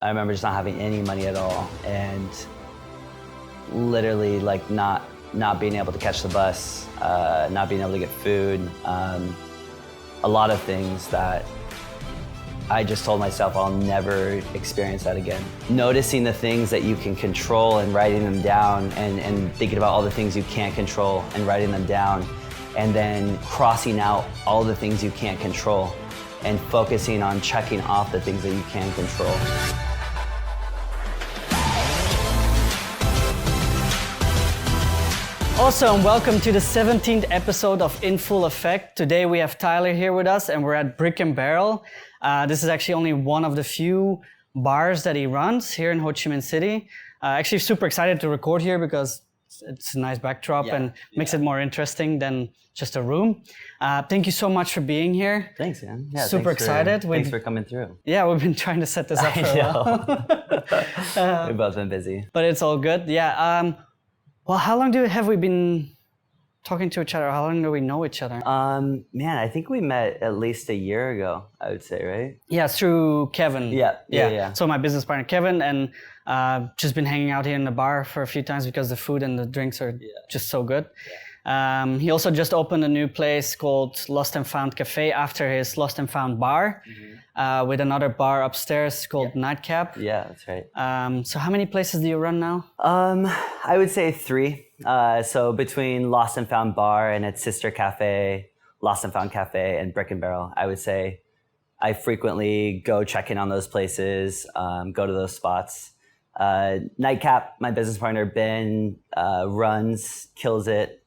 I remember just not having any money at all and literally like not being able to catch the bus, not being able to get food, a lot of things that I just told myself I'll never experience that again. Noticing the things that you can control and writing them down and thinking about all the things you can't control and writing them down, and then crossing out all the things you can't control and focusing on checking off the things that you can control. Awesome, welcome to the 17th episode of In Full Effect. Today we have Tyler here with us and we're at Brick and Barrel. This is actually only one of the few bars that he runs here in Ho Chi Minh City. Actually super excited to record here because it's a nice backdrop and makes it more interesting than just a room. Thank you so much for being here. Thanks, man. Yeah, super excited. Thanks for coming through. Yeah, we've been trying to set this up for a while. We've both been busy. But it's all good, yeah. Well, how long have we been talking to each other? How long do we know each other? Man, I think we met at least a year ago, I would say, right? Yeah, through Kevin. Yeah. So my business partner, Kevin, and just been hanging out here in the bar for a few times because the food and the drinks are just so good. Yeah. He also just opened a new place called Lost and Found Cafe after his Lost and Found bar, with another bar upstairs called Nightcap. Yeah, that's right. So how many places do you run now? I would say 3. So between Lost and Found Bar and its sister cafe, Lost and Found Cafe, and Brick and Barrel, I would say I frequently go check in on those places, go to those spots. Nightcap, my business partner Ben, runs, kills it.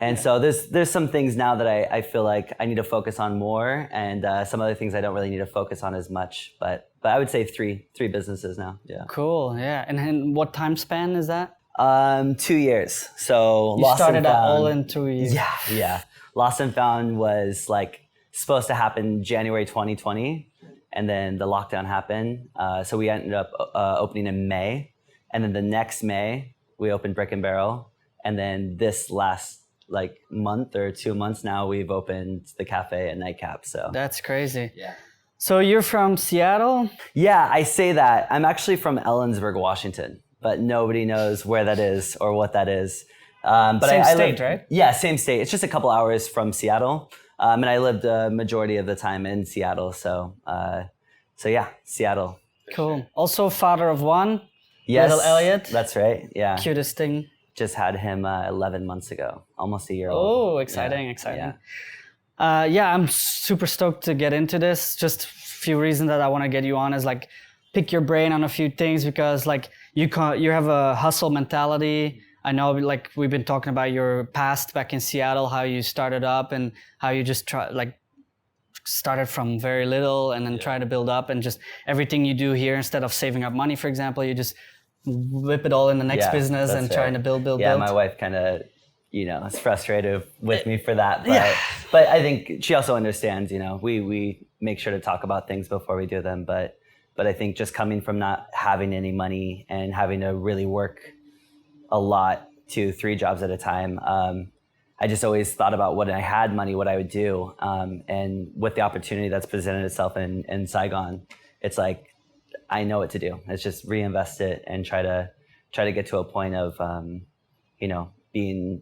And so there's some things now that I feel like I need to focus on more, and some other things I don't really need to focus on as much. But I would say three businesses now. Yeah. Cool. Yeah. And then what time span is that? 2 years. So you started out all in 2 years. Yeah. Lost and Found was like supposed to happen January 2020, and then the lockdown happened. So we ended up opening in May, and then the next May we opened Brick and Barrel, and then this last month or 2 months now we've opened the cafe and Nightcap. So that's crazy. Yeah. So you're from Seattle? Yeah, I say that. I'm actually from Ellensburg, Washington, but nobody knows where that is or what that is. But same I state, right? Yeah, same state. It's just a couple hours from Seattle. And I lived a majority of the time in Seattle. So yeah, Seattle. Cool. Sure. Also father of one, yes, little Elliot. That's right, yeah. Cutest thing. Just had him 11 months ago, almost a year old. Oh, exciting. Yeah, I'm super stoked to get into this. Just a few reasons that I want to get you on is like pick your brain on a few things because like you have a hustle mentality. I know like we've been talking about your past back in Seattle, how you started up and how you just started from very little and then try to build up, and just everything you do here, instead of saving up money, for example, you just whip it all in the next business and trying to build. Yeah, my wife kind of, is frustrated with me for that. But I think she also understands, we make sure to talk about things before we do them. But I think just coming from not having any money and having to really work a lot to 3 jobs at a time, I just always thought about when I had money, what I would do. And with the opportunity that's presented itself in Saigon, it's like, I know what to do. It's just reinvest it and try to get to a point of, being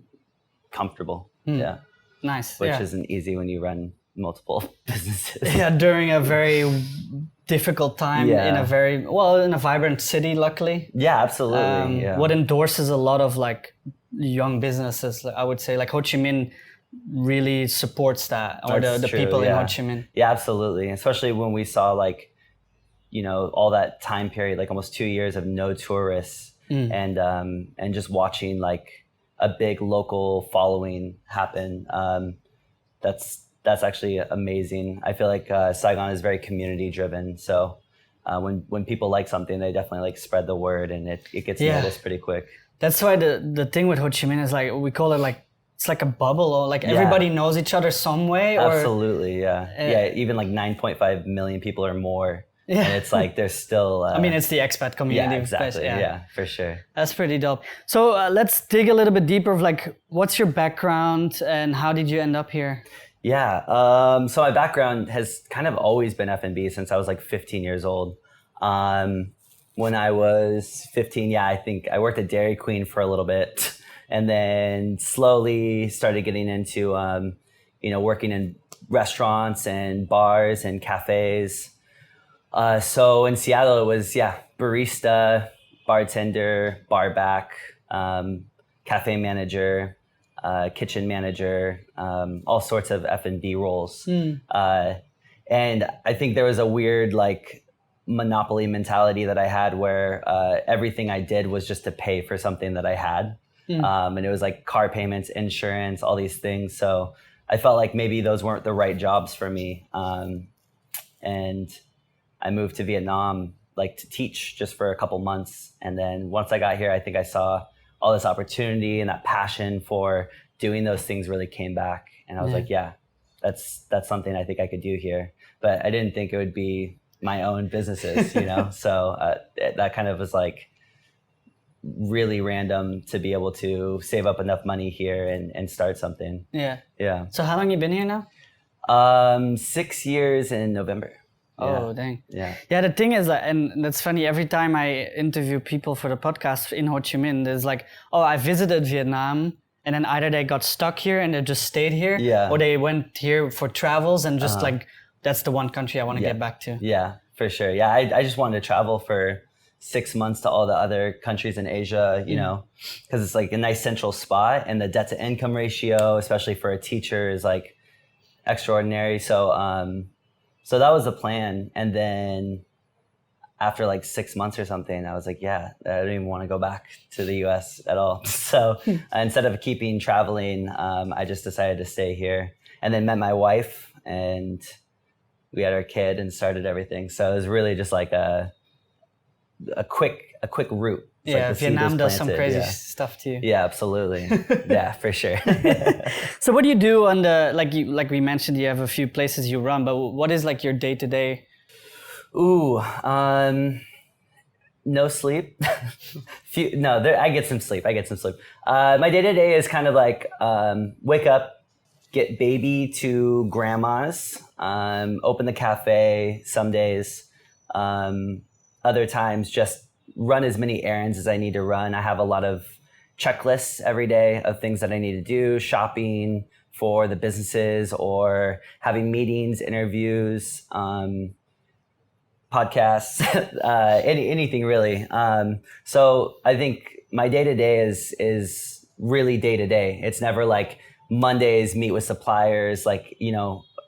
comfortable. Yeah. Nice. Which isn't easy when you run multiple businesses. Yeah, during a very difficult time in a vibrant city, luckily. Yeah, absolutely. What endorses a lot of like young businesses, I would say, like Ho Chi Minh really supports that, or the people in Ho Chi Minh. Yeah, absolutely. Especially when we saw all that time period, like almost 2 years of no tourists, and just watching like a big local following happen. That's actually amazing. I feel like Saigon is very community driven. So when people like something, they definitely like spread the word, and it gets noticed pretty quick. That's why the thing with Ho Chi Minh is like, we call it like, it's like a bubble, or like everybody knows each other some way. Absolutely, yeah. Even like 9.5 million people or more. Yeah. And it's like there's still... it's the expat community. Yeah, exactly. Yeah, for sure. That's pretty dope. So let's dig a little bit deeper of like, what's your background and how did you end up here? Yeah, so my background has kind of always been F&B since I was like 15 years old. When I was 15, yeah, I think I worked at Dairy Queen for a little bit, and then slowly started getting into, working in restaurants and bars and cafes. So in Seattle, it was, barista, bartender, barback, cafe manager, kitchen manager, all sorts of F&B roles. And I think there was a weird like monopoly mentality that I had where everything I did was just to pay for something that I had. And it was like car payments, insurance, all these things. So I felt like maybe those weren't the right jobs for me. And I moved to Vietnam like to teach just for a couple months. And then once I got here, I think I saw all this opportunity, and that passion for doing those things really came back. And I was like, yeah, that's something I think I could do here. But I didn't think it would be my own businesses, So that kind of was like really random to be able to save up enough money here and start something. Yeah. Yeah. So how long you been here now? 6 years in November. Oh, dang. Yeah. Yeah, the thing is, and that's funny, every time I interview people for the podcast in Ho Chi Minh, there's like, oh, I visited Vietnam, and then either they got stuck here and they just stayed here, or they went here for travels and just like, that's the one country I want to get back to. Yeah, for sure. Yeah, I just wanted to travel for 6 months to all the other countries in Asia, because it's like a nice central spot, and the debt to income ratio, especially for a teacher, is like extraordinary. So that was the plan. And then after like 6 months or something, I was like, yeah, I don't even want to go back to the US at all. So instead of keeping traveling, I just decided to stay here, and then met my wife, and we had our kid and started everything. So it was really just like a quick route. It's Yeah, like Vietnam does some crazy stuff too. Yeah, absolutely. Yeah, for sure. So what do you do on the, like we mentioned, you have a few places you run, but what is like your day to day? Ooh, no sleep. I get some sleep. My day to day is kind of like wake up, get baby to grandma's, open the cafe some days. Other times just run as many errands as I need to run. I have a lot of checklists every day of things that I need to do, shopping for the businesses or having meetings, interviews, podcasts, anything really. So I think my day to day is really day to day. It's never like Mondays meet with suppliers. Like,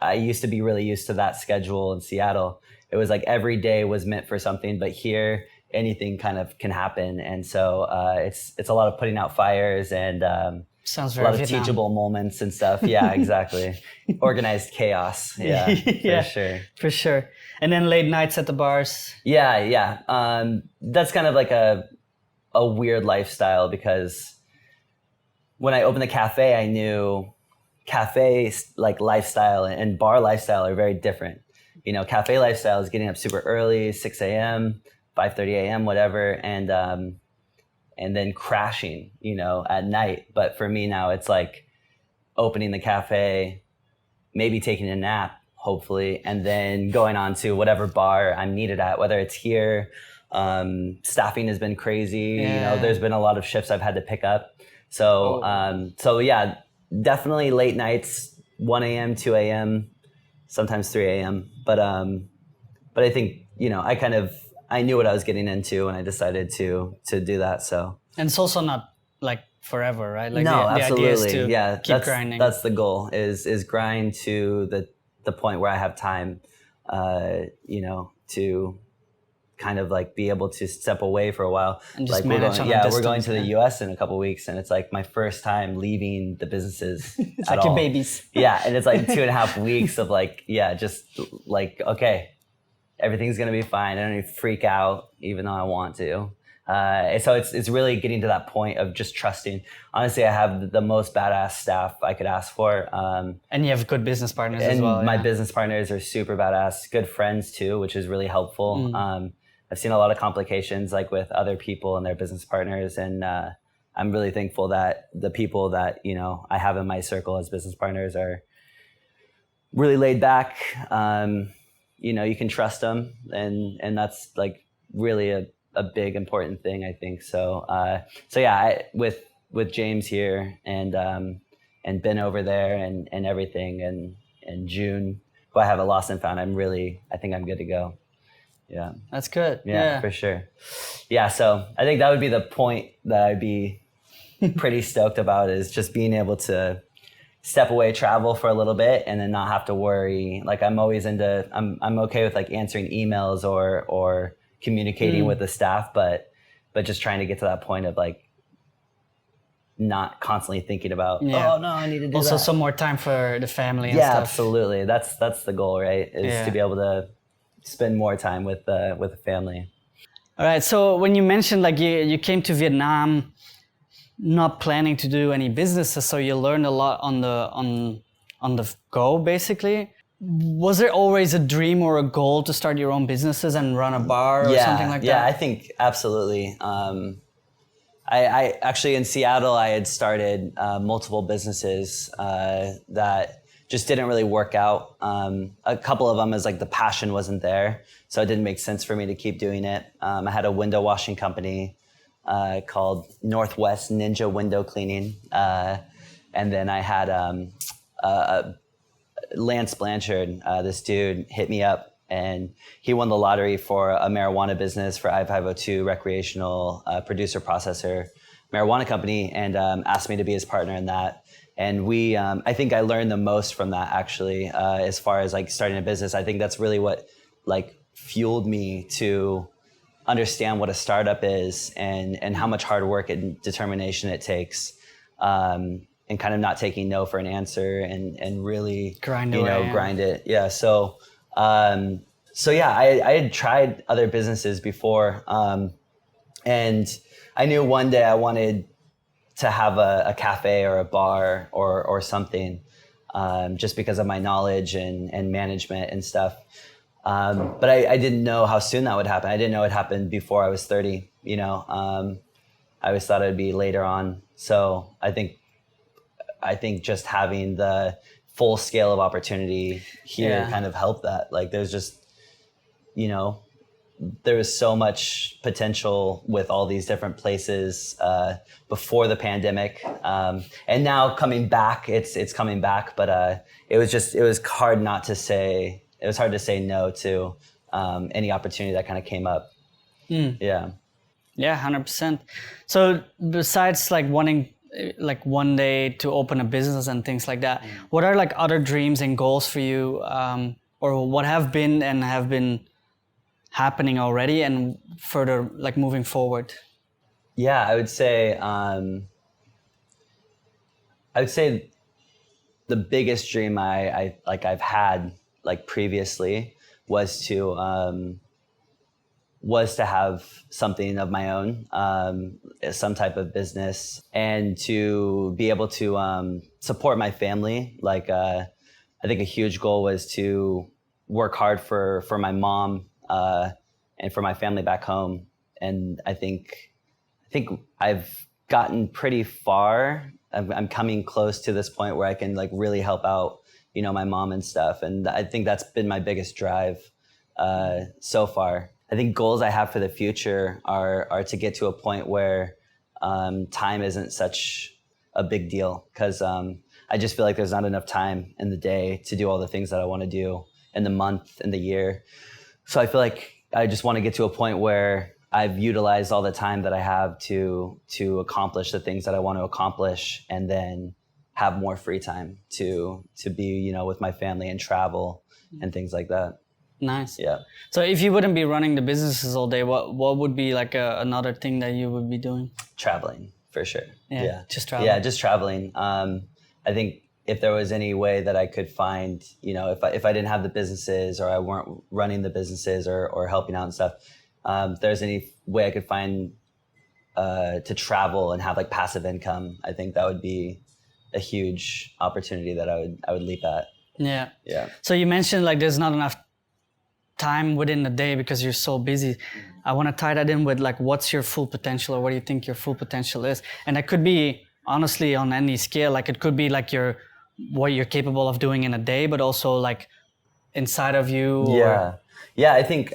I used to be really used to that schedule in Seattle. It was like every day was meant for something, but here anything kind of can happen. And so it's a lot of putting out fires and sounds a lot of Vietnam. teachable moments and stuff. Yeah, exactly. Organized chaos. Yeah, for sure. And then late nights at the bars. Yeah. That's kind of like a weird lifestyle, because when I opened the cafe, I knew cafe like lifestyle and bar lifestyle are very different. Cafe lifestyle is getting up super early, 6 a.m., 5:30 a.m., whatever, and then crashing, at night. But for me now, it's like opening the cafe, maybe taking a nap, hopefully, and then going on to whatever bar I'm needed at, whether it's here. Staffing has been crazy. Yeah. There's been a lot of shifts I've had to pick up. So, so yeah, definitely late nights, 1 a.m., 2 a.m., sometimes 3 a.m. But I think, I knew what I was getting into and I decided to do that. So. And it's also not like forever, right? Like no, the absolutely. idea is to keep grinding. That's the goal is grind to the point where I have time, to kind of like be able to step away for a while. And just like manage we're going to the US in a couple of weeks, and it's like my first time leaving the businesses. It's like your babies. Yeah, and it's like 2.5 weeks of like, just like, okay, everything's gonna be fine. I don't need to freak out, even though I want to. So it's really getting to that point of just trusting. Honestly, I have the most badass staff I could ask for. And you have good business partners as well. And my business partners are super badass. Good friends too, which is really helpful. I've seen a lot of complications like with other people and their business partners. And I'm really thankful that the people that, I have in my circle as business partners are really laid back. You can trust them, and that's like really a big important thing, I think. So so yeah, with James here and Ben over there and everything and June, who I have a lost and found, I think I'm good to go. Yeah. That's good. Yeah, for sure. Yeah, so I think that would be the point that I'd be pretty stoked about, is just being able to step away, travel for a little bit, and then not have to worry. Like I'm okay with like answering emails or communicating with the staff, but just trying to get to that point of like not constantly thinking about, oh no, I need to do also that. some more time for the family and yeah, stuff. Absolutely. That's the goal, right? Is to be able to spend more time with the family. All right. So when you mentioned like you came to Vietnam not planning to do any businesses, so you learned a lot on the go, basically. Was there always a dream or a goal to start your own businesses and run a bar or something like that? Yeah, I think absolutely. I actually in Seattle, I had started multiple businesses that just didn't really work out. A couple of them is like the passion wasn't there, so it didn't make sense for me to keep doing it. I had a window washing company called Northwest Ninja Window Cleaning, and then I had Lance Blanchard, this dude, hit me up. And he won the lottery for a marijuana business for I-502 recreational producer processor marijuana company, and asked me to be his partner in that. And we, I think I learned the most from that, actually, as far as like starting a business. I think that's really what like fueled me to understand what a startup is and how much hard work and determination it takes. And kind of not taking no for an answer and really grind it. Yeah. So yeah, I had tried other businesses before, and I knew one day I wanted to have a cafe or a bar or something, just because of my knowledge and management and stuff. But I didn't know how soon that would happen. I didn't know it happened before I was 30. I always thought it would be later on. So I think just having the full scale of opportunity here kind of helped that. Like there's just, there was so much potential with all these different places before the pandemic. And now coming back, it's coming back, but it was hard to say no to any opportunity that kind of came up. Yeah. Yeah, 100%. So besides like wanting like one day to open a business and things like that, what are like other dreams and goals for you, or what have been happening already and further like moving forward? Yeah, I would say the biggest dream I've had like previously was to have something of my own, some type of business, and to be able to support my family. Like I think a huge goal was to work hard for my mom and for my family back home. And I think I've gotten pretty far. I'm coming close to this point where I can like really help out, my mom and stuff. And I think that's been my biggest drive so far. I think goals I have for the future are to get to a point where time isn't such a big deal, because I just feel like there's not enough time in the day to do all the things that I want to do in the month, in the year. So I feel like I just want to get to a point where I've utilized all the time that I have to accomplish the things that I want to accomplish, and then have more free time to be, with my family and travel and things like that. Nice. Yeah. So if you wouldn't be running the businesses all day, what would be like another thing that you would be doing? Traveling, for sure. Yeah. Just traveling. Yeah, just traveling. I think if there was any way that I could find, if I didn't have the businesses, or I weren't running the businesses or helping out and stuff, if there's any way I could find to travel and have like passive income, I think that would be a huge opportunity that I would leap at. Yeah. Yeah. So you mentioned like there's not enough time within the day because you're so busy. I want to tie that in with like, what's your full potential, or what do you think your full potential is? And that could be honestly on any scale. Like it could be like what you're capable of doing in a day, but also like inside of you. Yeah. I think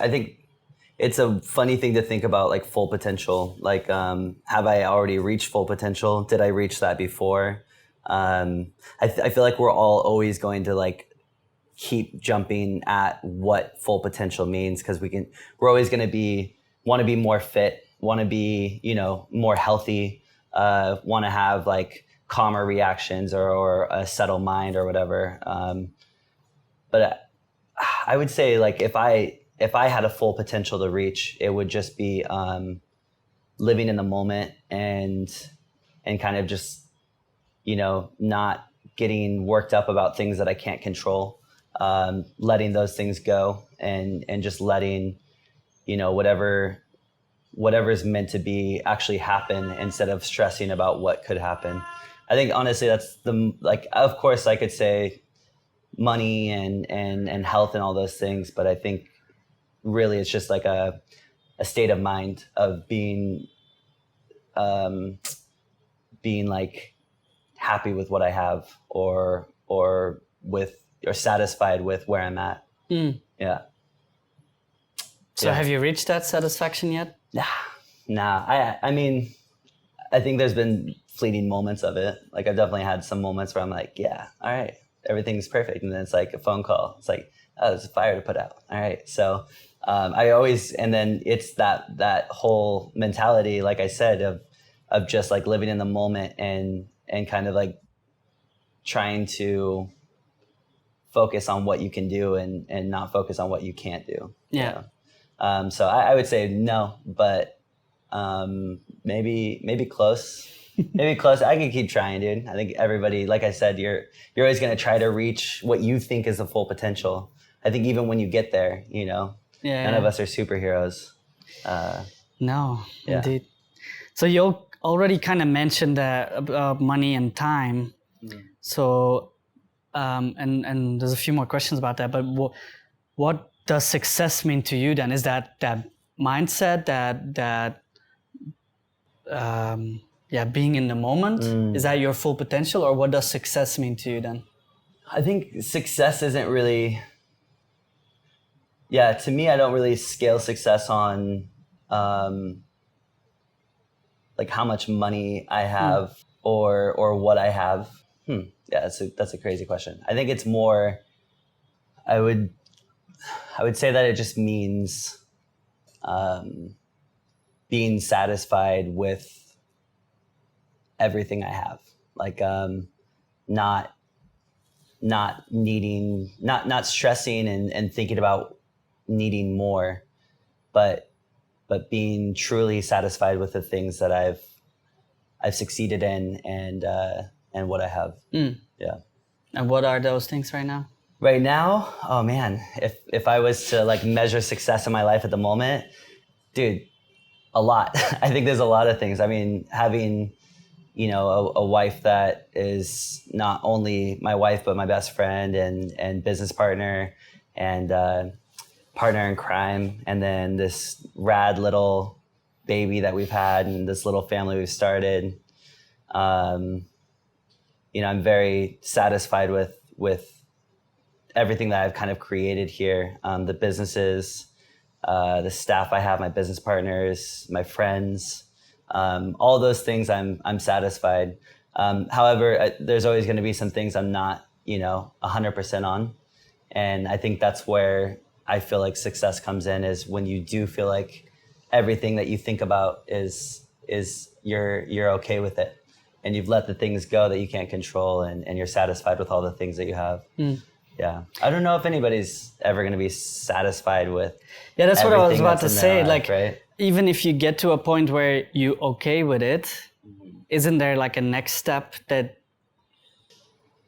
it's a funny thing to think about, like full potential. Like, have I already reached full potential? Did I reach that before? I feel like we're all always going to like keep jumping at what full potential means, because we're always going to want to be more fit, want to be, more healthy, want to have like calmer reactions or a settled mind or whatever. But I would say like if I had a full potential to reach, it would just be living in the moment and kind of just, not getting worked up about things that I can't control, letting those things go and just letting, whatever's meant to be actually happen instead of stressing about what could happen. I think honestly that's of course I could say money and health and all those things, but I think really it's just like a state of mind of being like happy with what I have or satisfied with where I'm at. Yeah. So have you reached that satisfaction yet? Nah. I mean, I think there's been fleeting moments of it. Like I've definitely had some moments where I'm like, yeah, all right, everything's perfect. And then it's like a phone call. It's like, oh, there's a fire to put out. All right. So and then it's that whole mentality, like I said, of just like living in the moment and kind of like trying to focus on what you can do and not focus on what you can't do. Yeah. So I would say no, but maybe close. Maybe close. I could keep trying, dude. I think everybody, like I said, you're always going to try to reach what you think is the full potential. I think even when you get there, none of us are superheroes. No, indeed. So you already kind of mentioned that about money and time. So, and there's a few more questions about that, but what does success mean to you then? Is that mindset, that being in the moment? Is that your full potential, or what does success mean to you then? I think success isn't really, to me, I don't really scale success on like how much money I have or what I have. Yeah, that's a crazy question. I think it's more, I would say that it just means being satisfied with everything I have. Like not needing, not stressing and thinking about needing more, but being truly satisfied with the things that I've succeeded in and what I have. Yeah. And what are those things right now? Right now, oh man, if I was to like measure success in my life at the moment, dude, a lot. I think there's a lot of things. I mean, having, a wife that is not only my wife, but my best friend and business partner and partner in crime. And then this rad little baby that we've had and this little family we've started. I'm very satisfied with everything that I've kind of created here. The businesses, the staff I have, my business partners, my friends, all those things I'm satisfied. However, there's always going to be some things I'm not, 100% on. And I think that's where I feel like success comes in, is when you do feel like everything that you think about is you're okay with it. And you've let the things go that you can't control and you're satisfied with all the things that you have. Yeah. I don't know if anybody's ever going to be satisfied with. Yeah, that's what I was about to say. Life, like, right? Even if you get to a point where you okay with it, isn't there like a next step that?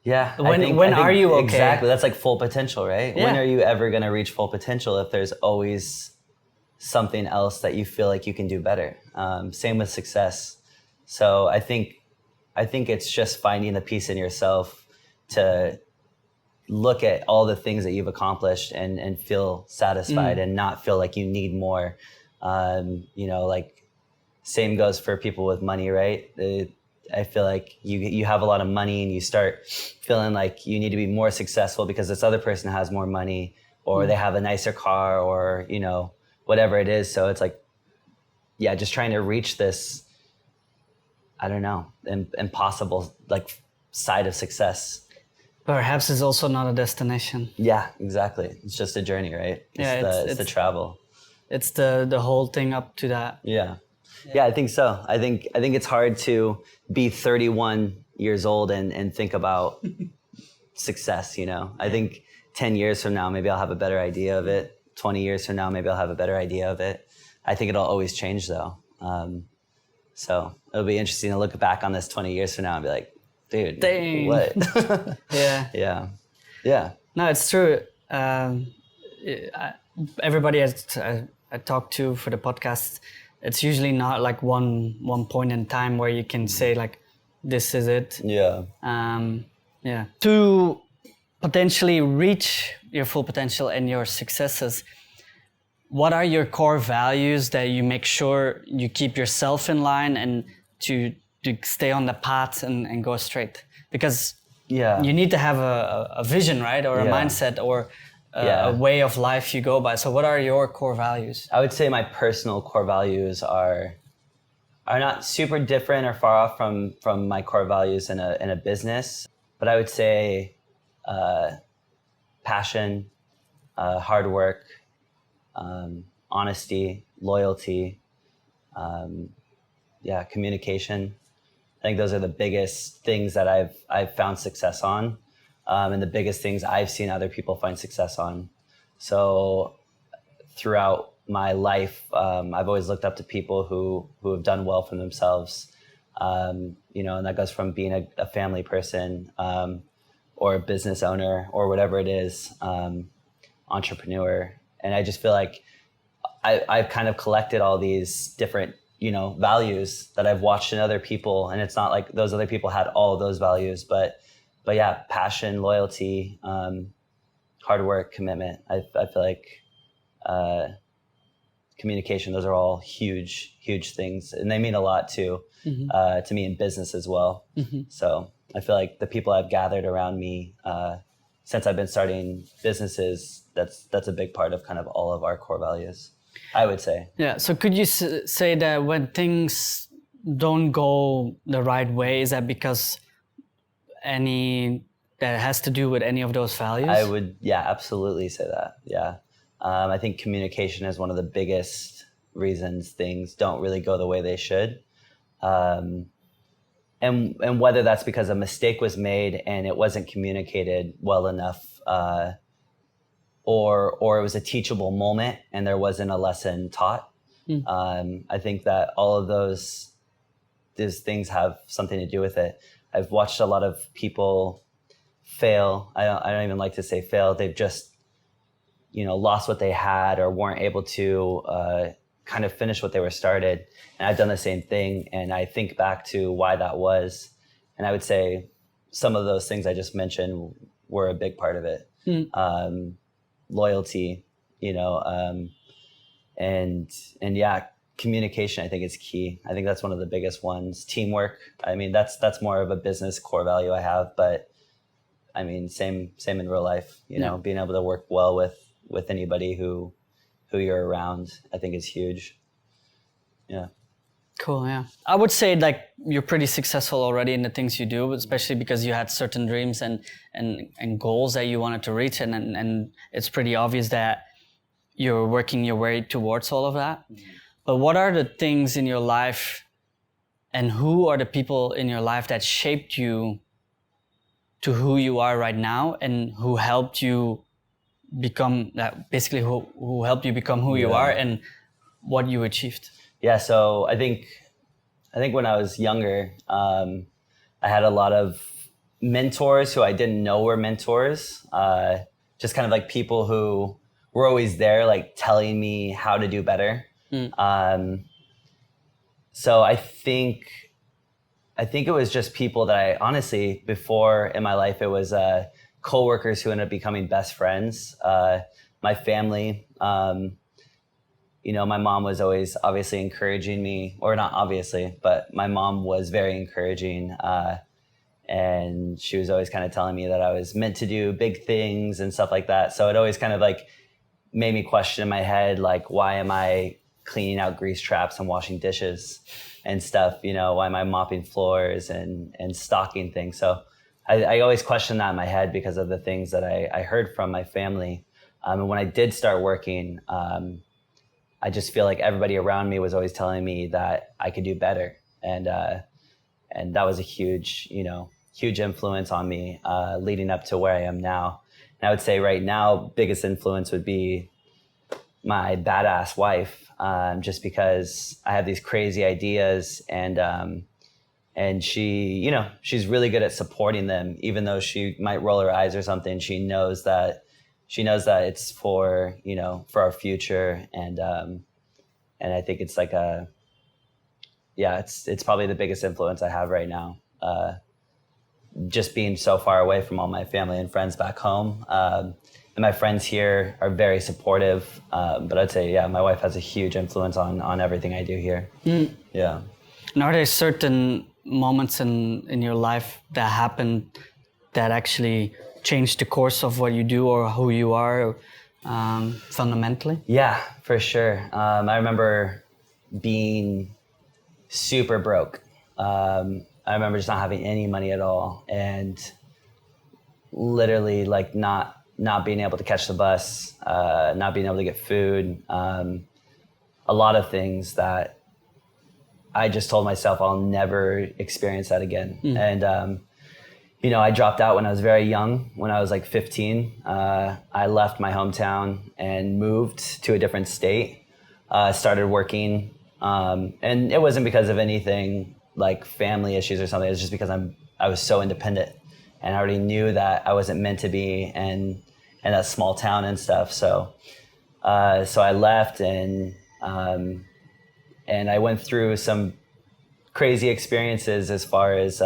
Yeah. When are you okay? Exactly. That's like full potential, right? Yeah. When are you ever going to reach full potential if there's always something else that you feel like you can do better? Same with success. So I think it's just finding the peace in yourself to look at all the things that you've accomplished and feel satisfied and not feel like you need more. Like same goes for people with money, right? I feel like you have a lot of money and you start feeling like you need to be more successful because this other person has more money or they have a nicer car or, whatever it is. So it's like, yeah, just trying to reach this, I don't know, impossible like side of success. Perhaps it's also not a destination. Yeah, exactly. It's just a journey, right? It's the travel. It's the whole thing up to that. Yeah. Yeah, I think so. I think it's hard to be 31 years old and think about success, you know. I think 10 years from now, maybe I'll have a better idea of it. 20 years from now, maybe I'll have a better idea of it. I think it'll always change though. So it'll be interesting to look back on this 20 years from now and be like, dude, dang. What? Yeah. Yeah. No, it's true. Everybody I talk to for the podcast, it's usually not like one point in time where you can say like, this is it. Yeah. Yeah. To potentially reach your full potential and your successes, what are your core values that you make sure you keep yourself in line and to stay on the path and go straight? Because you need to have a vision, right? Or a mindset or a way of life you go by. So what are your core values? I would say my personal core values are not super different or far off from my core values in a business, but I would say passion, hard work, honesty, loyalty, communication. I think those are the biggest things that I've found success on, and the biggest things I've seen other people find success on. So throughout my life, I've always looked up to people who have done well for themselves, you know, and that goes from being a family person, or a business owner or whatever it is, entrepreneur. And I just feel like I've kind of collected all these different, you know, values that I've watched in other people. And it's not like those other people had all of those values, but yeah, passion, loyalty, hard work, commitment. I feel like communication, those are all huge things. And they mean a lot to me in business as well. Mm-hmm. So I feel like the people I've gathered around me since I've been starting businesses, that's a big part of kind of all of our core values, I would say. Yeah. So could you say that when things don't go the right way, is that because that has to do with any of those values? I would, absolutely say that. Yeah. I think communication is one of the biggest reasons things don't really go the way they should. And whether that's because a mistake was made and it wasn't communicated well enough, or it was a teachable moment and there wasn't a lesson taught. I think that all of those things have something to do with it. I've watched a lot of people fail. I don't even like to say fail. They've just, you know, lost what they had or weren't able to kind of finish what they were started. And I've done the same thing. And I think back to why that was. And I would say some of those things I just mentioned were a big part of it. Loyalty, you know, and yeah, communication, I think is key. I think that's one of the biggest ones. Teamwork. I mean, that's more of a business core value I have, but I mean, same in real life, you know, being able to work well with anybody who you're around, I think is huge. Yeah. Cool. Yeah. I would say like you're pretty successful already in the things you do, especially because you had certain dreams and goals that you wanted to reach. And it's pretty obvious that you're working your way towards all of that. Mm-hmm. But what are the things in your life and who are the people in your life that shaped you to who you are right now and who helped you become basically who helped you become who you are and what you achieved? Yeah, so I think when I was younger, I had a lot of mentors who I didn't know were mentors. Just kind of like people who were always there, like telling me how to do better. So I think it was just people that I honestly, before in my life, it was coworkers who ended up becoming best friends. My family, you know, my mom was always obviously encouraging me, or not obviously, but my mom was very encouraging. And she was always kind of telling me that I was meant to do big things and stuff like that. So it always kind of like made me question in my head, like, why am I cleaning out grease traps and washing dishes and stuff? You know, why am I mopping floors and stocking things? So I always questioned that in my head because of the things that I heard from my family. And when I did start working, I just feel like everybody around me was always telling me that I could do better. And that was a huge influence on me leading up to where I am now. And I would say right now, biggest influence would be my badass wife, just because I have these crazy ideas, and she's really good at supporting them, even though she might roll her eyes or something. She knows that it's for our future, and I think it's like it's probably the biggest influence I have right now. Just being so far away from all my family and friends back home. And my friends here are very supportive. But I'd say, my wife has a huge influence on everything I do here. Mm. Yeah. And are there certain moments in your life that happened that actually changed the course of what you do or who you are fundamentally? Yeah, for sure. I remember being super broke. I remember just not having any money at all, and literally like not being able to catch the bus, not being able to get food, a lot of things that I just told myself I'll never experience that again. And I dropped out when I was very young. When I was like 15, I left my hometown and moved to a different state, started working, and it wasn't because of anything like family issues or something. It was just because I was so independent, and I already knew that I wasn't meant to be in that small town and stuff. So I left, and I went through some crazy experiences as far as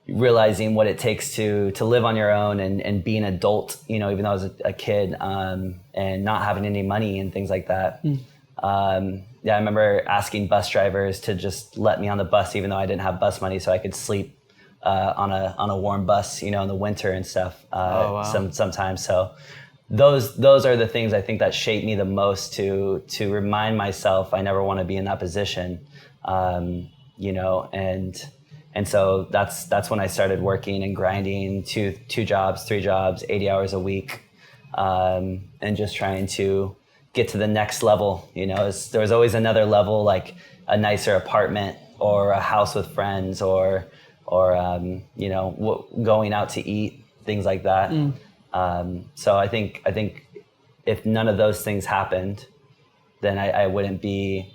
realizing what it takes to live on your own and be an adult, even though I was a kid, and not having any money and things like that. I remember asking bus drivers to just let me on the bus, even though I didn't have bus money, so I could sleep on a warm bus, in the winter and stuff. Sometimes. So those are the things I think that shaped me the most to remind myself I never want to be in that position. And so that's when I started working and grinding two jobs, 3 jobs, 80 hours a week, and just trying to get to the next level. There was always another level, like a nicer apartment or a house with friends or going out to eat, things like that. So I think if none of those things happened, then I wouldn't be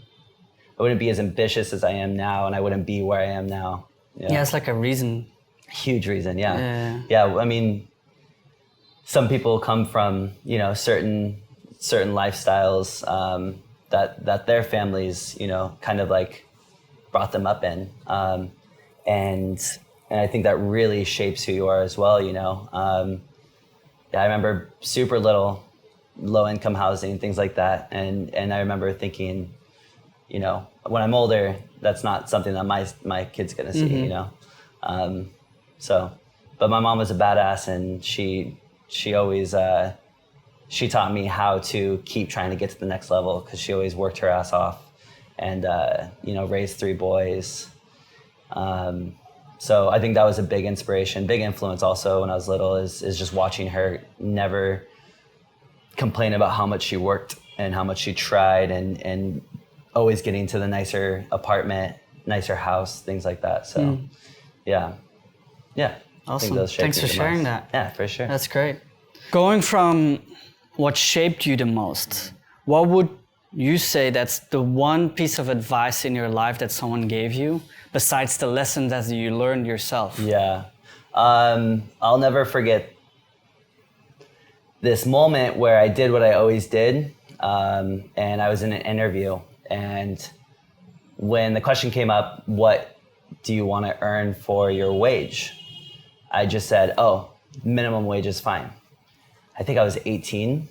as ambitious as I am now, and I wouldn't be where I am now. Yeah, it's like a reason. Huge reason, yeah. I mean, some people come from certain lifestyles that their families kind of like brought them up in, and I think that really shapes who you are as well. I remember super little, low income housing, things like that, and I remember thinking, when I'm older, that's not something that my kid's gonna see. But my mom was a badass, and she always she taught me how to keep trying to get to the next level, because she always worked her ass off and raised 3 boys. So I think that was a big inspiration, big influence also when I was little, is just watching her never complain about how much she worked and how much she tried, and always getting to the nicer apartment, nicer house, things like that. So yeah. Awesome. Thanks for sharing that. Yeah, for sure. That's great. Going from what shaped you the most, what would you say that's the one piece of advice in your life that someone gave you, besides the lessons that you learned yourself? Yeah. I'll never forget this moment where I did what I always did, and I was in an interview, and when the question came up, what do you want to earn for your wage? I just said, minimum wage is fine. I think I was 18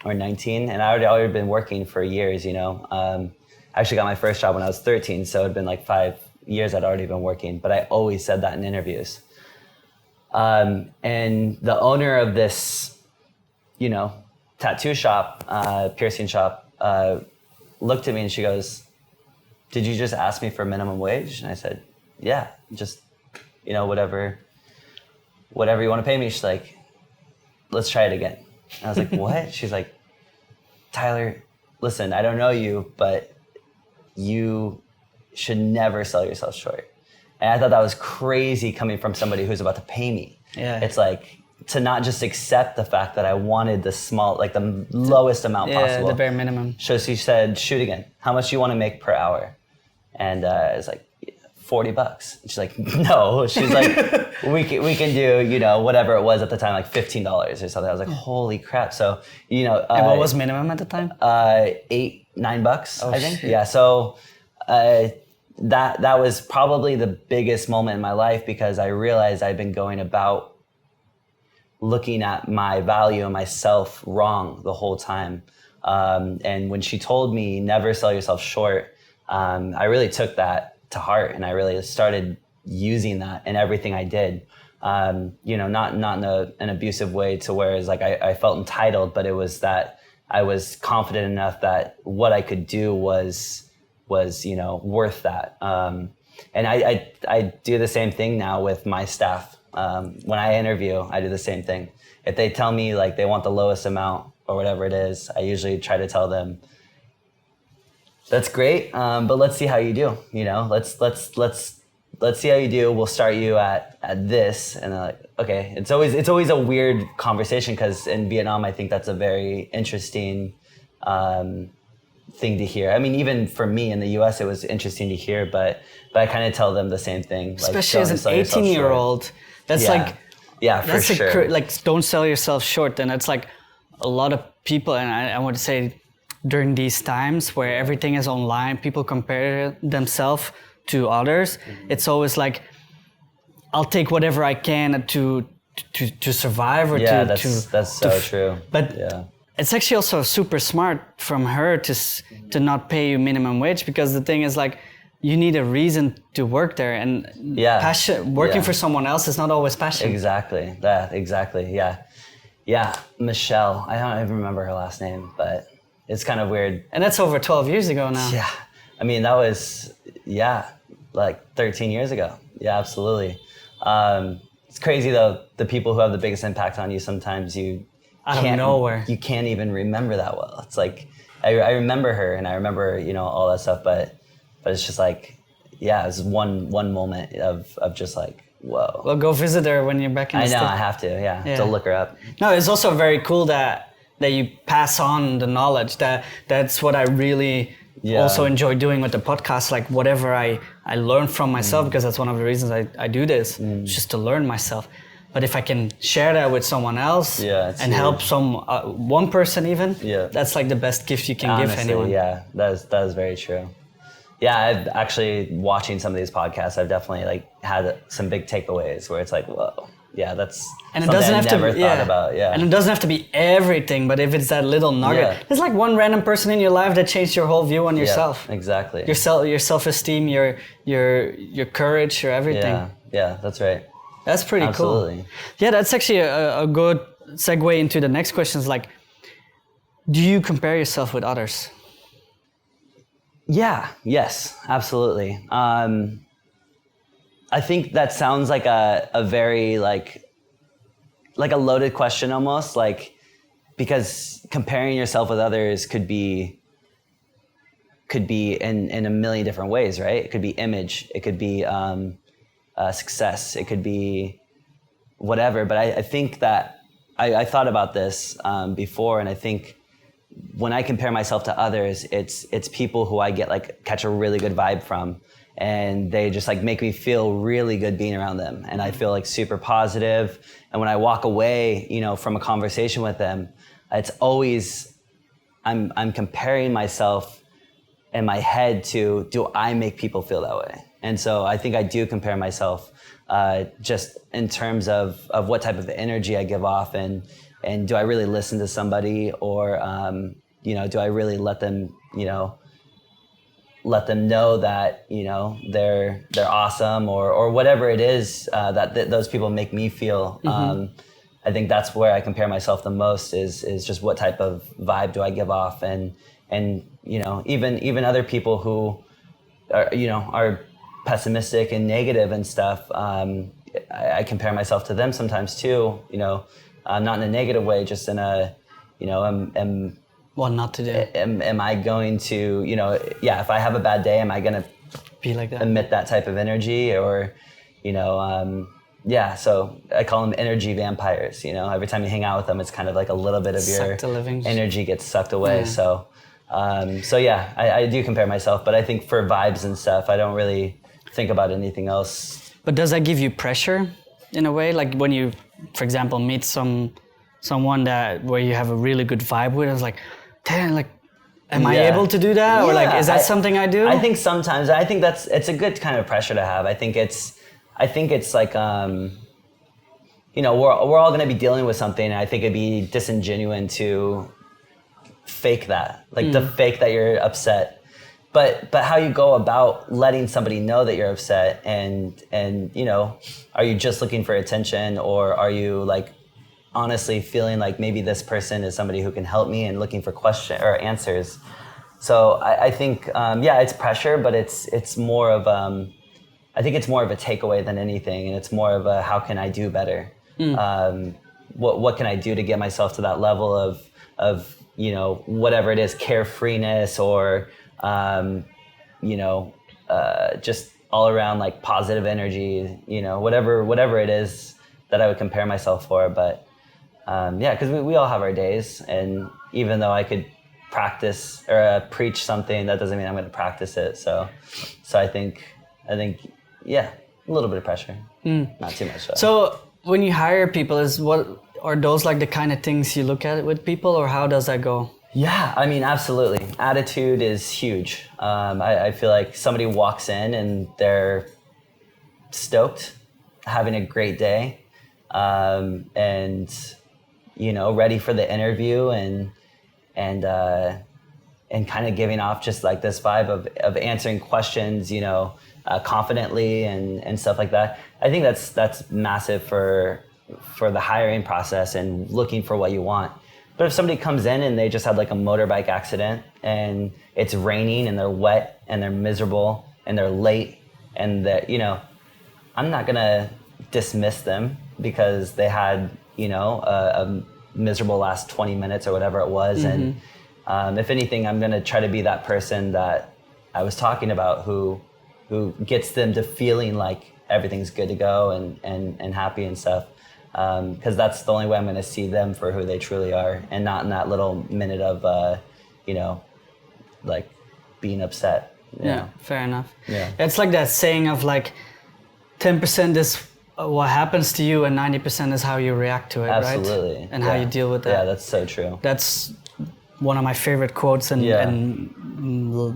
or 19, and I already been working for years, I actually got my first job when I was 13, so it had been like 5 years I'd already been working, but I always said that in interviews. And the owner of this, tattoo shop, piercing shop, looked at me and she goes, "Did you just ask me for minimum wage?" And I said, "Yeah, just, whatever you want to pay me." She's like, "Let's try it again." And I was like, "What?" She's like, "Tyler, listen, I don't know you, but you should never sell yourself short." And I thought that was crazy coming from somebody who's about to pay me. Yeah. It's like to not just accept the fact that I wanted the lowest amount possible. The bare minimum. So she said, "Shoot again. How much do you want to make per hour?" And I was like, $40. And she's like, "No." She's like, we can do, whatever it was at the time, like $15 or something. I was like, holy crap. So, And what was minimum at the time? $8-9, I think. Shit. Yeah. So that was probably the biggest moment in my life because I realized I'd been going about looking at my value and myself wrong the whole time. And when she told me never sell yourself short, I really took that to heart, and I really started using that in everything I did. Not in an abusive way to where it's like I felt entitled, but it was that I was confident enough that what I could do was worth that. And I do the same thing now with my staff. When I interview, I do the same thing. If they tell me like they want the lowest amount or whatever it is, I usually try to tell them, "That's great, but let's see how you do. Let's see how you do. We'll start you at this." And they're like, "Okay." It's always a weird conversation because in Vietnam, I think that's a very interesting thing to hear. I mean, even for me in the U.S., it was interesting to hear, but I kind of tell them the same thing. Especially as an 18-year-old, that's for sure. Don't sell yourself short. And it's like a lot of people, and I would say during these times where everything is online, people compare themselves to others. It's always like, I'll take whatever I can to survive or that's so true. But it's actually also super smart from her to not pay you minimum wage, because the thing is like, you need a reason to work there, and working for someone else is not always passion. Exactly. Yeah. Michelle. I don't even remember her last name, but it's kind of weird. And that's over 12 years ago now. Yeah. I mean, that was, like 13 years ago. Yeah, absolutely. It's crazy though, the people who have the biggest impact on you, sometimes out of nowhere. You can't even remember that well. It's like, I remember her and I remember, all that stuff, but it's just like, it was one moment of just like, whoa. Well, go visit her when you're back in the States. I know, I have to, to look her up. No, it's also very cool that you pass on the knowledge. That's what I really also enjoy doing with the podcast. Like whatever I learn from myself, because that's one of the reasons I do this, just to learn myself. But if I can share that with someone else and help one person even, that's like the best gift you can give anyone. Yeah, that is very true. Yeah, I've actually, watching some of these podcasts, I've definitely like had some big takeaways where it's like, whoa, that's and it doesn't have never to, thought about. Yeah, and it doesn't have to be everything, but if it's that little nugget, there's like one random person in your life that changed your whole view on yourself. Yeah, exactly. Your self-esteem, your courage, your everything. Yeah, that's right. That's pretty Absolutely. cool. Yeah, that's actually a good segue into the next questions. Like, do you compare yourself with others? Yeah. Yes. Absolutely. I think that sounds like a very like a loaded question almost, like, because comparing yourself with others could be in a million different ways, right? It could be image, it could be success, it could be whatever. But I think that I thought about this before, and I think when I compare myself to others, it's people who I catch a really good vibe from, and they just like make me feel really good being around them, and I feel like super positive. And when I walk away, from a conversation with them, it's always I'm comparing myself in my head to, do I make people feel that way? And so I think I do compare myself just in terms of what type of energy I give off, and do I really listen to somebody, or do I really let them know that they're awesome, or whatever it is that those people make me feel. I think that's where I compare myself the most is just what type of vibe do I give off, and you know, even other people who are, you know, are pessimistic and negative and stuff. I compare myself to them sometimes too. You know, not in a negative way, just in a, you know, what not to do. Am I going to, you know, yeah, if I have a bad day, am I going to be like that, emit that type of energy, or, you know, yeah, so I call them energy vampires. You know, every time you hang out with them, it's kind of like a little bit of your energy gets sucked away. Yeah. So yeah, I do compare myself, but I think for vibes and stuff, I don't really think about anything else. But does that give you pressure in a way? Like when you, for example, meet someone that where you have a really good vibe with, it's like, damn, like, am I able to do that? Or like, is that something I do? I think sometimes, I think it's a good kind of pressure to have. I think it's like, you know, we're all going to be dealing with something, and I think it'd be disingenuous to fake that, like the fake that you're upset. But how you go about letting somebody know that you're upset, and you know, are you just looking for attention, or are you like honestly feeling like maybe this person is somebody who can help me and looking for question or answers? So I think yeah, it's pressure, but it's more of I think it's more of a takeaway than anything, and it's more of a how can I do better? What can I do to get myself to that level of you know, whatever it is, carefreeness, or you know, just all around like positive energy, you know, whatever it is that I would compare myself for. But yeah, because we all have our days, and even though I could practice or preach something, that doesn't mean I'm going to practice it. So I think yeah, a little bit of pressure, not too much. So when you hire people, are those like the kind of things you look at with people, or how does that go? Yeah, I mean, absolutely. Attitude is huge. I feel like somebody walks in and they're stoked, having a great day, and you know, ready for the interview, and kind of giving off just like this vibe of answering questions, you know, confidently and stuff like that. I think that's massive for the hiring process and looking for what you want. But if somebody comes in and they just had like a motorbike accident, and it's raining and they're wet and they're miserable and they're late, and that, you know, I'm not gonna dismiss them because they had, you know, a miserable last 20 minutes or whatever it was. And if anything, I'm gonna try to be that person that I was talking about, who gets them to feeling like everything's good to go and happy and stuff. Because that's the only way I'm going to see them for who they truly are, and not in that little minute of, you know, like being upset. Yeah, fair enough. Yeah. It's like that saying of like 10% is what happens to you and 90% is how you react to it, Absolutely. Right? And how you deal with that. Yeah, that's so true. That's one of my favorite quotes and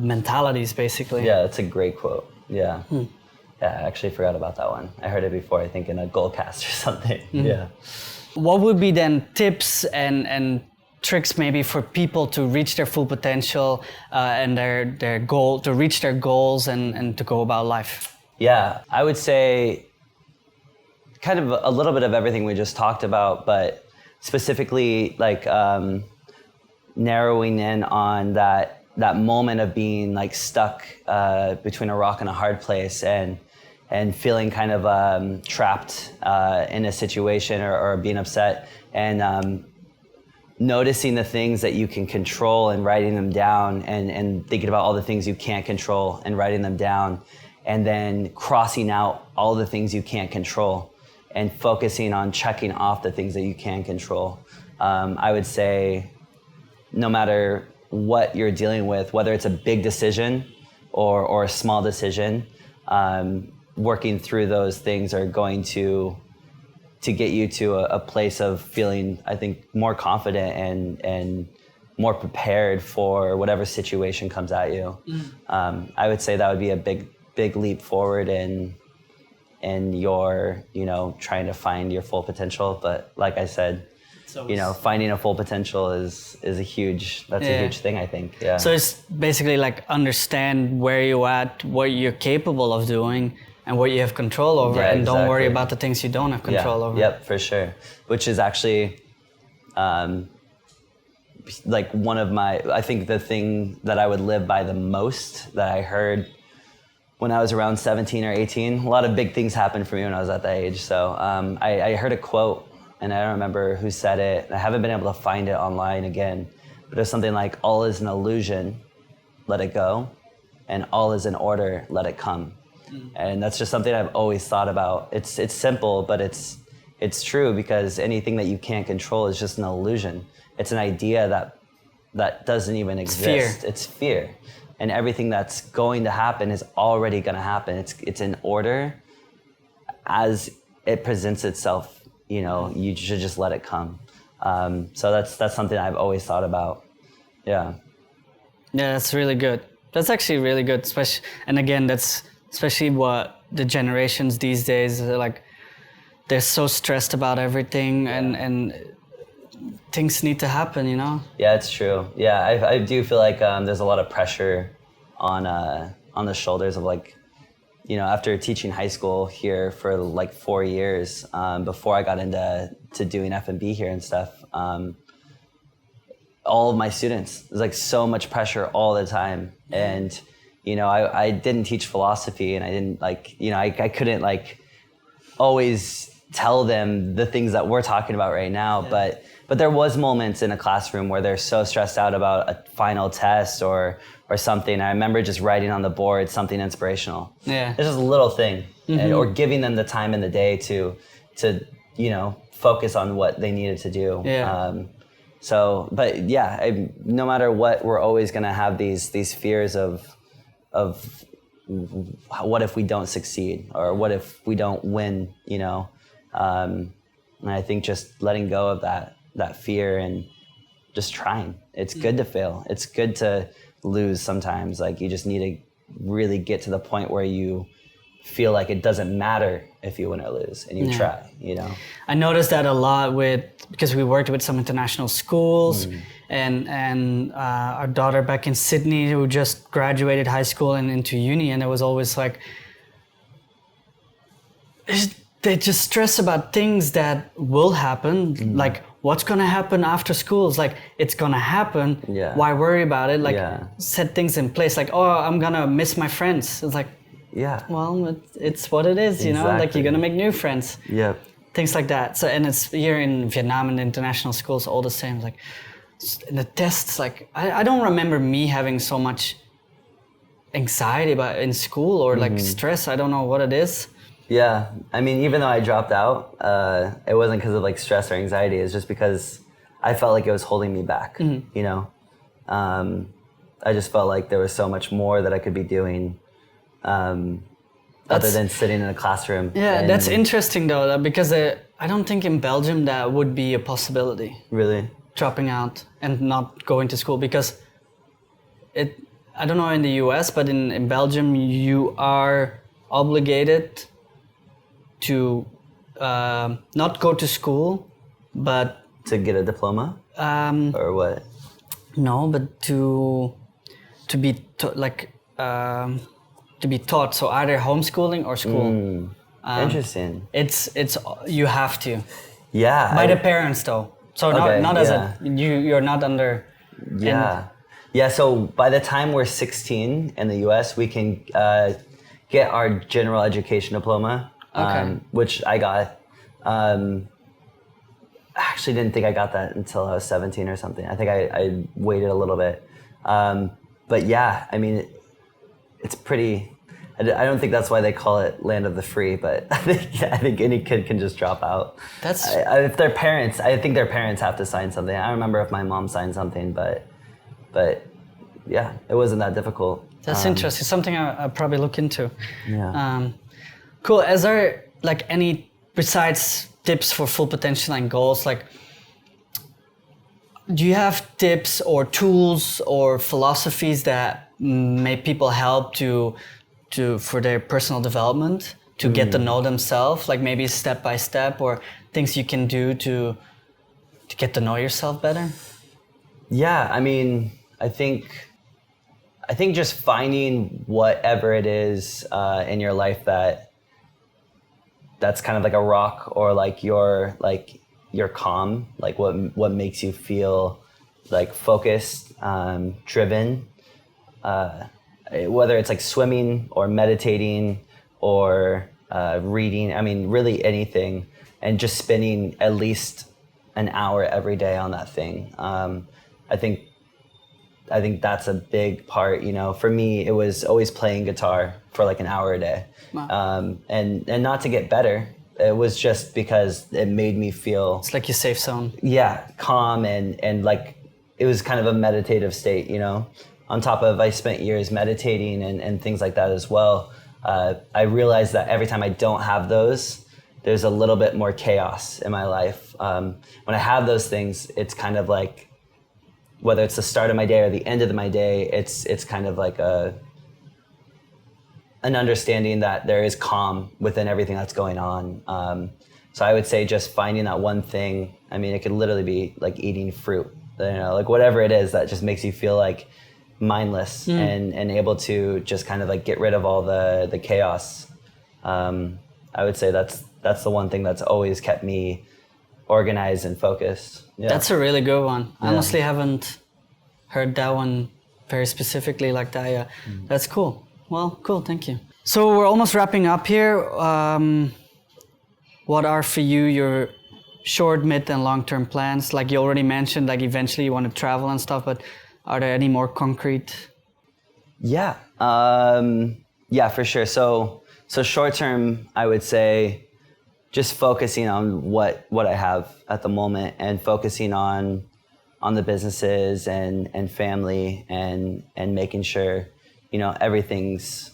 mentalities, basically. Yeah, that's a great quote. Yeah. Yeah, I actually forgot about that one. I heard it before, I think in a Goalcast or something. Yeah. What would be then tips and tricks maybe for people to reach their full potential and their goal, to reach their goals and to go about life? Yeah, I would say kind of a little bit of everything we just talked about, but specifically like narrowing in on that moment of being like stuck between a rock and a hard place, and feeling kind of trapped in a situation or being upset, and noticing the things that you can control and writing them down, and thinking about all the things you can't control and writing them down, and then crossing out all the things you can't control and focusing on checking off the things that you can control. I would say no matter what you're dealing with, whether it's a big decision or a small decision, working through those things are going to get you to a place of feeling, I think, more confident and more prepared for whatever situation comes at you. I would say that would be a big leap forward in your, you know, trying to find your full potential. But like I said, you know, finding a full potential is a huge thing, I think. Yeah. So it's basically like understand where you're at, what you're capable of doing, and what you have control over, and don't worry about the things you don't have control over. Yep, for sure. Which is actually like one of my, I think the thing that I would live by the most that I heard when I was around 17 or 18. A lot of big things happened for me when I was at that age. So I heard a quote, and I don't remember who said it. I haven't been able to find it online again, but it was something like, all is an illusion, let it go, and all is in order, let it come. And that's just something I've always thought about. It's simple, but it's true, because anything that you can't control is just an illusion. It's an idea that doesn't even exist. It's fear. And everything that's going to happen is already going to happen. It's in order. As it presents itself, you know, you should just let it come. So that's something I've always thought about. Yeah. Yeah, that's really good. That's actually really good. Especially, and again, that's especially what the generations these days are like. They're so stressed about everything, and things need to happen, you know? Yeah, it's true. Yeah, I do feel like there's a lot of pressure on the shoulders of, like, you know, after teaching high school here for like 4 years, before I got into doing F&B here and stuff, all of my students, there's like so much pressure all the time. And, you know, I didn't teach philosophy, and I didn't, like, you know, I couldn't like always tell them the things that we're talking about right now. Yeah. But there was moments in a classroom where they're so stressed out about a final test or something. I remember just writing on the board something inspirational. Yeah. It's just a little thing. Mm-hmm. Or giving them the time in the day to you know, focus on what they needed to do. Yeah. But yeah, no matter what, we're always going to have these fears of what if we don't succeed, or what if we don't win, you know? And I think just letting go of that fear and just trying. It's good to fail. It's good to lose sometimes. Like, you just need to really get to the point where you feel like it doesn't matter if you win or lose, and you try, you know? I noticed that a lot because we worked with some international schools, and our daughter back in Sydney, who just graduated high school and into uni, and it was always like, they just stress about things that will happen, like what's gonna happen after school. It's like, it's gonna happen. Yeah. Why worry about it? Like, set things in place. Like, oh, I'm gonna miss my friends. It's like, yeah. Well, it's what it is, you know. Like, you're gonna make new friends. Yeah. Things like that. So, and it's here in Vietnam, and the international schools, all the same. Like, in the tests, like, I don't remember me having so much anxiety about in school, or like stress. I don't know what it is. Yeah, I mean, even though I dropped out, it wasn't because of like stress or anxiety. It's just because I felt like it was holding me back. You know, I just felt like there was so much more that I could be doing, other than sitting in a classroom. Yeah, that's interesting though, because I don't think in Belgium that would be a possibility. Really, dropping out and not going to school, because I don't know in the US, but in Belgium you are obligated to not go to school, but to get a diploma, or what? No, but to be to be taught. So either homeschooling or school. Interesting. It's you have to. Yeah. By the parents though. So not as you're not under. Yeah. Yeah. So by the time we're 16 in the US, we can get our general education diploma. Which I got. I actually didn't think I got that until I was 17 or something. I think I waited a little bit. But yeah, I mean, it's pretty. I don't think that's why they call it land of the free, but I think any kid can just drop out. If their parents, I think their parents have to sign something. I don't remember if my mom signed something, but yeah, it wasn't that difficult. That's interesting. Something I'll probably look into. Yeah. Cool. Is there like any, besides tips for full potential and goals, like, do you have tips or tools or philosophies that may people help for their personal development, to get to know themselves, like maybe step by step, or things you can do to get to know yourself better? Yeah, I mean, I think just finding whatever it is in your life that that's kind of like a rock, or like your calm, like what makes you feel like focused, driven, whether it's like swimming or meditating or reading. I mean, really anything, and just spending at least an hour every day on that thing. I think that's a big part. You know, for me, it was always playing guitar for like an hour a day. Wow. And not to get better. It was just because it made me feel, It's like your safe zone. yeah, calm, and like it was kind of a meditative state, you know. On top of, I spent years meditating and things like that as well. I realized that every time I don't have those, there's a little bit more chaos in my life. When I have those things, it's kind of like, whether it's the start of my day or the end of my day, it's kind of like an understanding that there is calm within everything that's going on. So I would say just finding that one thing. I mean, it could literally be like eating fruit, you know, like whatever it is that just makes you feel like mindless and able to just kind of like get rid of all the chaos. I would say that's the one thing that's always kept me organized and focused. Yeah. That's a really good one. I honestly haven't heard that one very specifically like that. Yeah, that's cool. Well, cool. Thank you. So we're almost wrapping up here. What are for you your short, mid, and long-term plans? Like you already mentioned, like eventually you want to travel and stuff, but are there any more concrete? Yeah. Yeah, for sure. So short term, I would say just focusing on what I have at the moment, and focusing on the businesses and family, and making sure, you know, everything's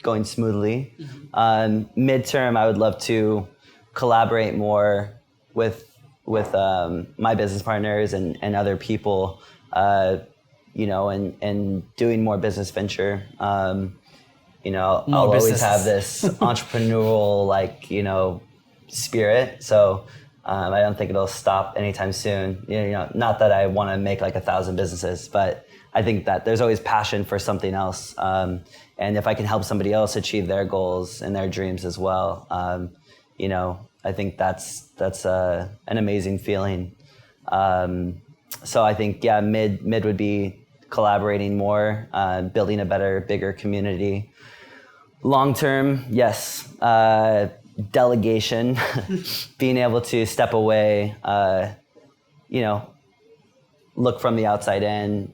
going smoothly. Midterm, I would love to collaborate more with my business partners and other people, you know, and doing more business venture. You know, I'll always have this entrepreneurial, like, you know, spirit. So I don't think it'll stop anytime soon. You know, not that I want to make like 1,000 businesses, but I think that there's always passion for something else. And if I can help somebody else achieve their goals and their dreams as well, you know, I think that's an amazing feeling. So I think, yeah, mid would be collaborating more, building a better, bigger community. Long term, yes, delegation, being able to step away, you know, look from the outside in,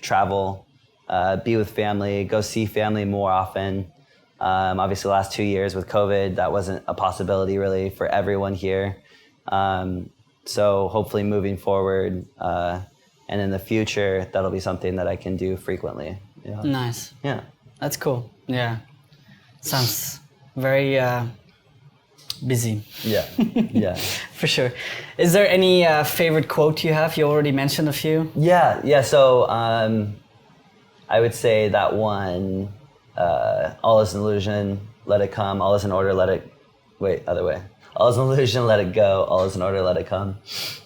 travel, be with family, go see family more often. Obviously, the last 2 years with COVID, that wasn't a possibility really for everyone here. So hopefully moving forward, and in the future, that'll be something that I can do frequently. Yeah. Nice. Yeah. That's cool. Yeah. Sounds very busy. Yeah. Yeah. For sure. Is there any favorite quote you have? You already mentioned a few. Yeah. So I would say that one, all is an illusion, let it come. All is in order, let it... Wait, other way. All is an illusion, let it go. All is in order, let it come.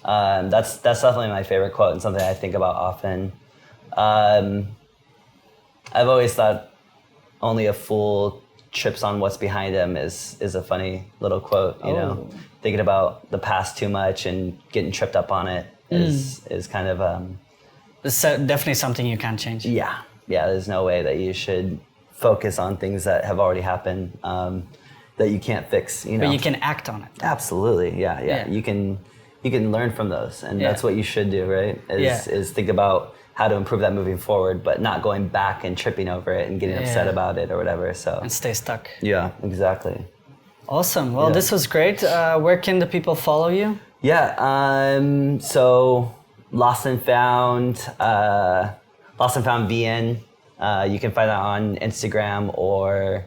That's definitely my favorite quote, and something I think about often. I've always thought only a fool trips on what's behind him is a funny little quote, you know. Thinking about the past too much and getting tripped up on it is kind of... It's definitely something you can't change. Yeah. There's no way that you should focus on things that have already happened, that you can't fix, you know. But you can act on it. Absolutely, yeah. You can learn from those, and that's what you should do, right? Is think about how to improve that moving forward, but not going back and tripping over it and getting upset about it or whatever. So and stay stuck. Yeah, exactly. Awesome. Well, this was great. Where can the people follow you? Yeah. So Lost and Found VN. You can find that on Instagram or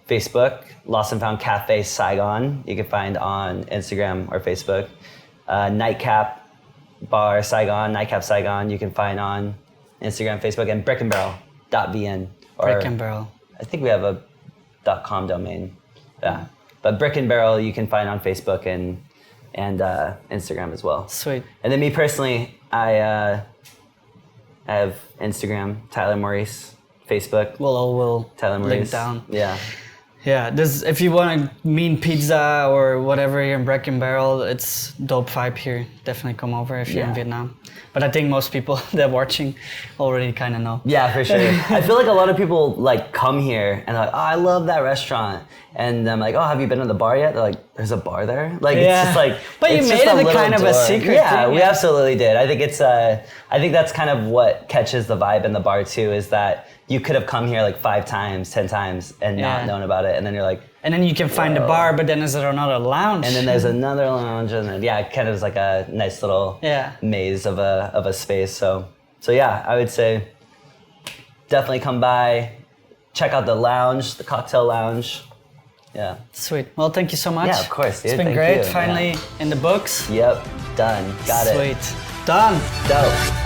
Facebook. Lost and Found Cafe Saigon. You can find on Instagram or Facebook. Nightcap Bar Saigon, Nightcap Saigon. You can find on Instagram, Facebook, and brickandbarrel.vn. Brick and Barrel. I think we have a .com domain. Yeah. But Brick and Barrel you can find on Facebook and Instagram as well. Sweet. And then me personally, I have Instagram, Tyler Maurice, Facebook. We'll Tyler Maurice. link down. Yeah. Yeah, if you want a mean pizza or whatever here in Brecken Barrel, it's dope vibe here. Definitely come over if you're in Vietnam. But I think most people that are watching already kind of know. Yeah, for sure. I feel like a lot of people like come here and they're like, oh, I love that restaurant. And I'm like, oh, have you been to the bar yet? They're like, there's a bar there? Like, it's just like, but you made it a kind of a secret thing. We absolutely did. I think I think that's kind of what catches the vibe in the bar too, is that you could have come here like 5 times, 10 times and not known about it. And then you're like, and then you can find a bar, but then is there another lounge? And then there's another lounge, and then it kind of is like a nice little maze of a space. So yeah, I would say definitely come by, check out the lounge, the cocktail lounge. Yeah. Sweet. Well, thank you so much. Yeah, of course, dude. It's been great. Finally in the books. Yep. Done. Got it. Sweet. Done. Dope.